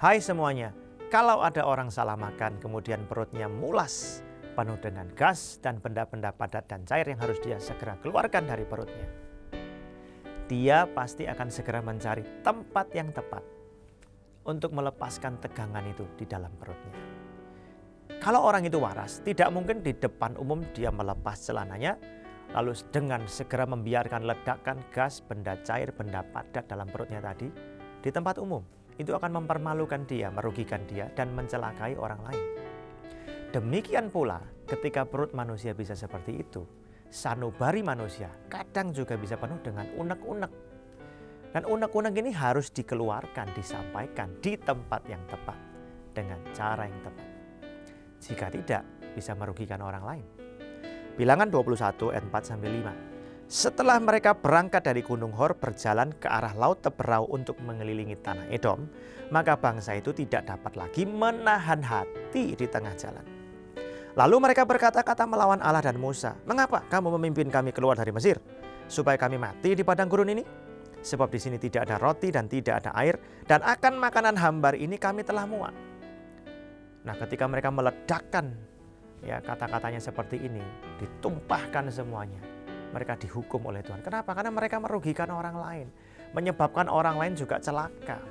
Hai semuanya, kalau ada orang salah makan kemudian perutnya mulas, penuh dengan gas dan benda-benda padat dan cair yang harus dia segera keluarkan dari perutnya, dia pasti akan segera mencari tempat yang tepat untuk melepaskan tegangan itu di dalam perutnya. Kalau orang itu waras, tidak mungkin di depan umum dia melepas celananya, lalu dengan segera membiarkan ledakan gas, benda cair, benda padat dalam perutnya tadi di tempat umum. Itu akan mempermalukan dia, merugikan dia, dan mencelakai orang lain. Demikian pula ketika perut manusia bisa seperti itu, sanubari manusia kadang juga bisa penuh dengan unek-unek. Dan unek-unek ini harus dikeluarkan, disampaikan di tempat yang tepat, dengan cara yang tepat. Jika tidak, bisa merugikan orang lain. Bilangan 21 ayat 4-5. Setelah mereka berangkat dari Gunung Hor berjalan ke arah Laut Teberau untuk mengelilingi tanah Edom, maka bangsa itu tidak dapat lagi menahan hati di tengah jalan. Lalu mereka berkata-kata melawan Allah dan Musa, "Mengapa kamu memimpin kami keluar dari Mesir? Supaya kami mati di padang gurun ini? Sebab di sini tidak ada roti dan tidak ada air, dan akan makanan hambar ini kami telah muak." Nah, ketika mereka meledakkan kata-katanya seperti ini, ditumpahkan semuanya, mereka dihukum oleh Tuhan. Kenapa? Karena mereka merugikan orang lain, menyebabkan orang lain juga celaka.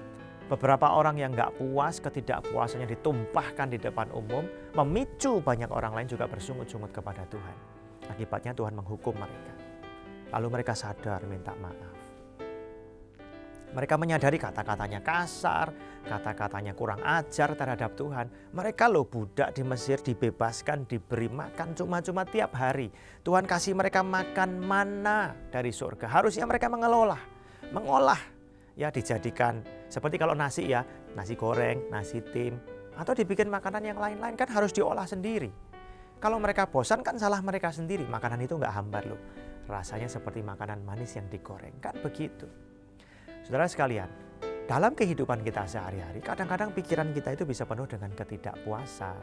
Beberapa orang yang nggak puas, ketidakpuasannya ditumpahkan di depan umum, memicu banyak orang lain juga bersungut-sungut kepada Tuhan. Akibatnya Tuhan menghukum mereka. Lalu mereka sadar minta maaf. Mereka menyadari kata-katanya kasar, kata-katanya kurang ajar terhadap Tuhan. Mereka loh budak di Mesir, dibebaskan, diberi makan cuma-cuma tiap hari. Tuhan kasih mereka makan mana dari surga. Harusnya mereka mengolah, dijadikan seperti kalau nasi nasi goreng, nasi tim, atau dibikin makanan yang lain-lain kan harus diolah sendiri. Kalau mereka bosan kan salah mereka sendiri. Makanan itu nggak hambar loh. Rasanya seperti makanan manis yang digoreng, kan begitu. Saudara sekalian, dalam kehidupan kita sehari-hari, kadang-kadang pikiran kita itu bisa penuh dengan ketidakpuasan,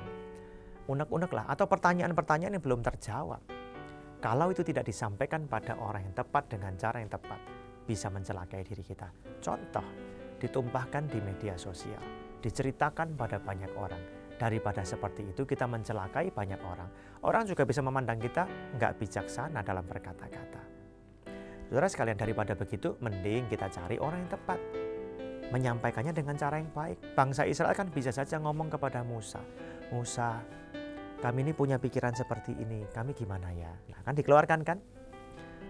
unek-unek lah, atau pertanyaan-pertanyaan yang belum terjawab. Kalau itu tidak disampaikan pada orang yang tepat dengan cara yang tepat, bisa mencelakai diri kita. Contoh, ditumpahkan di media sosial, diceritakan pada banyak orang. Daripada seperti itu kita mencelakai banyak orang. Orang juga bisa memandang kita nggak bijaksana dalam berkata-kata. Saudara sekalian, daripada begitu, mending kita cari orang yang tepat. Menyampaikannya dengan cara yang baik. Bangsa Israel kan bisa saja ngomong kepada Musa, "Musa, kami ini punya pikiran seperti ini, kami gimana ya?" Nah, kan dikeluarkan kan?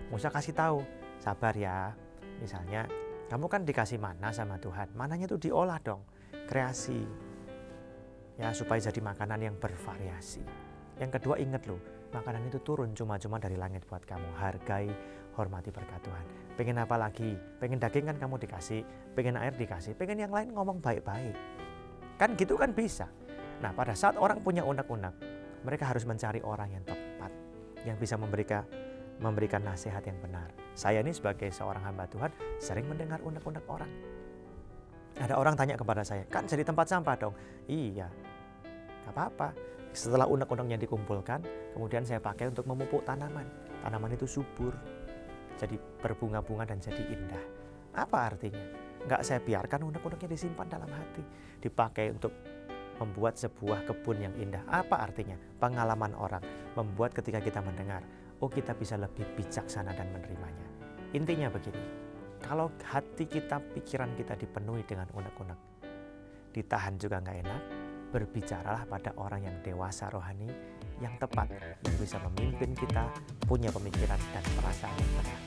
Musa kasih tahu, "Sabar ya. Misalnya, kamu kan dikasih mana sama Tuhan. Mananya itu diolah dong, kreasi. Ya, supaya jadi makanan yang bervariasi. Yang kedua, ingat loh, makanan itu turun cuma-cuma dari langit buat kamu. Hargai, hormati berkat Tuhan. Pengen apa lagi? Pengen daging kan kamu dikasih, pengen air dikasih, pengen yang lain ngomong baik-baik. Kan gitu kan bisa." Nah, pada saat orang punya unek-unek, mereka harus mencari orang yang tepat, yang bisa memberikan nasihat yang benar. Saya ini sebagai seorang hamba Tuhan sering mendengar unek-unek orang. Ada orang tanya kepada saya, "Kan jadi tempat sampah dong?" Iya, gak apa-apa. Setelah unek-uneknya dikumpulkan, kemudian saya pakai untuk memupuk tanaman. Tanaman itu subur, jadi berbunga-bunga dan jadi indah. Apa artinya? Nggak saya biarkan unek-uneknya disimpan dalam hati. Dipakai untuk membuat sebuah kebun yang indah. Apa artinya? Pengalaman orang membuat ketika kita mendengar, kita bisa lebih bijaksana dan menerimanya. Intinya begini, kalau hati kita, pikiran kita dipenuhi dengan unek-unek, ditahan juga nggak enak, berbicaralah pada orang yang dewasa rohani, yang tepat, yang bisa memimpin kita, punya pemikiran dan perasaan yang benar.